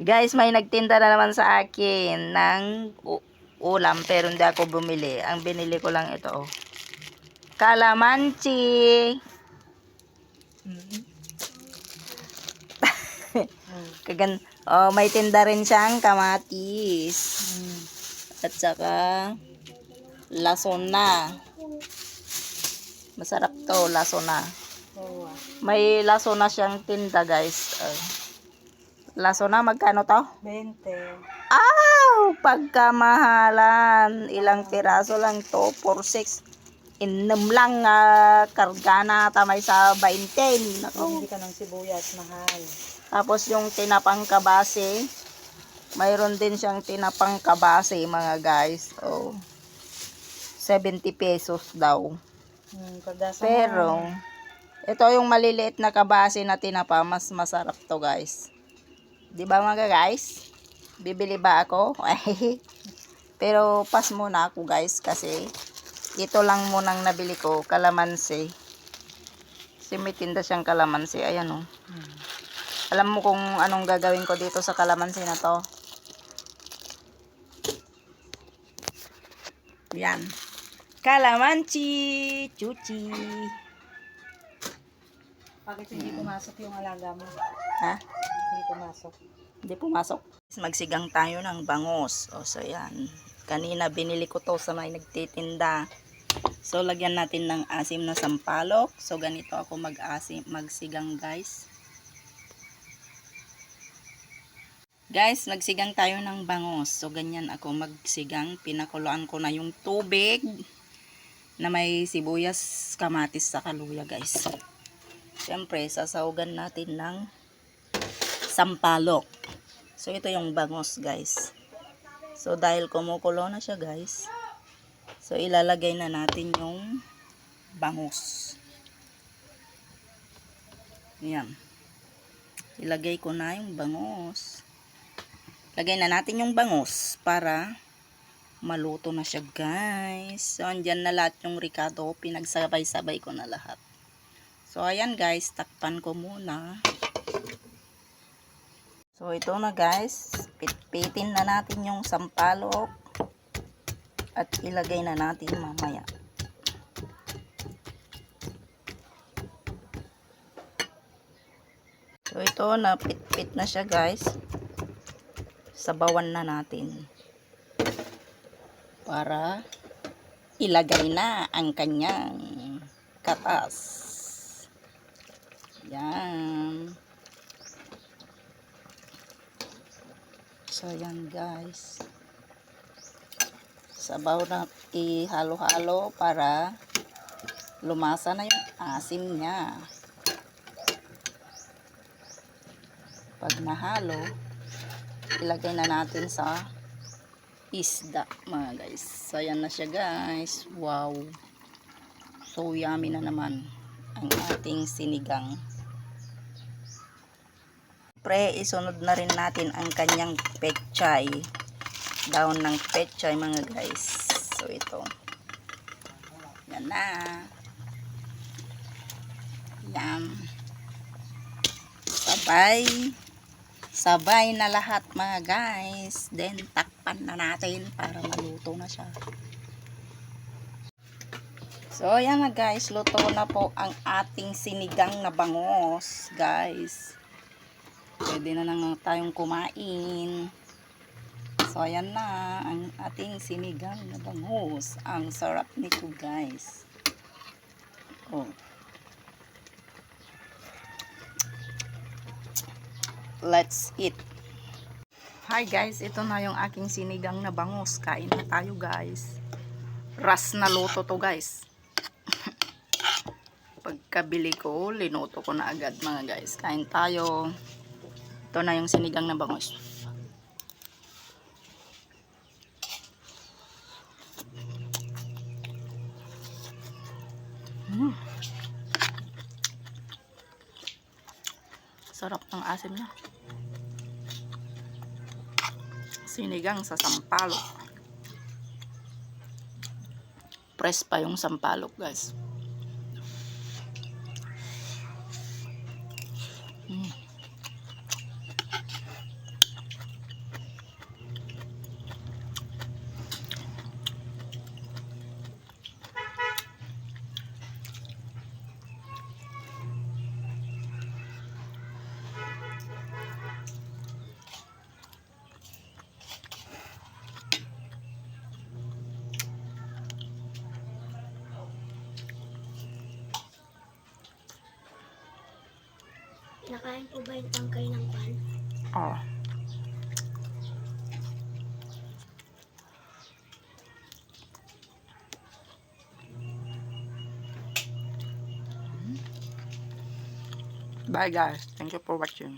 Guys, may nagtinda na naman sa akin ng ulam pero hindi ako bumili. Ang binili ko lang ito. Oh. Kalamansi. May tinda rin siyang kamatis. At saka lasona. Masarap to, lasona. May lasona siyang tinda, guys. Lasona, magkano to? 20. Pagkamahalan. Ilang piraso lang to? 4-6. Inom lang, karga na tamay sa 20. Hindi ka ng sibuyas, mahal. Tapos yung tinapang kabase, mayroon din siyang tinapang kabase, mga guys. 70 pesos daw. Pero, ito yung maliliit na kabase na tinapa, mas masarap to, guys. Di ba, mga guys? Bibili ba ako? Pero pas muna ako, guys, kasi ito lang munang nabili ko, kalamansi. Kasi may tinda siyang kalamansi. Ayan, oh. Alam mo kung anong gagawin ko dito sa kalamansi na to? Yan. Kalamansi. Chuchi. Bakit hindi pumasok yung alaga mo? Ha? Hindi pumasok. Hindi pumasok. Magsigang tayo ng bangus. So yan. Kanina binili ko to sa may nagtitinda. So lagyan natin ng asim na sampalok. So ganito ako magsigang, guys. Guys, magsigang tayo ng bangus. So ganyan ako magsigang. Pinakuluan ko na yung tubig na may sibuyas, kamatis sa kaluya, guys. Siyempre, sasahugan natin ng sampalok. So ito yung bangus, guys. So dahil kumukulo na siya, guys. So ilalagay na natin yung bangus. Yan. Ilagay ko na yung bangus. Lagay na natin yung bangus para maluto na siya, guys. So andyan na lahat yung ricado. Pinagsabay-sabay ko na lahat. So ayan, guys. Takpan ko muna. So ito na, guys. Pitpitin na natin yung sampalok. At ilagay na natin mamaya. So ito na pitpit na siya, guys. Sabawan na natin. Para ilagay na ang kanyang katas. Yan. So yan, guys. Sabaw na ihalo-halo para lumasa na yung asim niya. Pag nahalo, ilagay na natin sa isda, mga guys. So yan na siya, guys. Wow. So yummy na naman ang ating sinigang. Isunod na rin natin ang kanyang pechay. Daon ng pechay, mga guys. So ito. Yan na. Yan. Sabay na lahat, mga guys. Then takpan na natin para maluto na siya. So ayan na, guys. Luto na po ang ating sinigang na bangus, guys. Pwede na lang tayong kumain. So ayan na ang ating sinigang na bangus. Ang sarap nito, guys. Let's eat. Hi, guys, ito na yung aking sinigang na bangus. Kain na tayo, guys. Ras na luto to, guys. Pagkabili ko, linuto ko na agad, mga guys. Kain tayo. Ito na yung sinigang na bangus. Sarap ng asim niya. Sinigang sa sampalok. Press pa yung sampalok, guys. Nakain po ba yung tangkay ng kwan? Oh. Bye guys. Thank you for watching.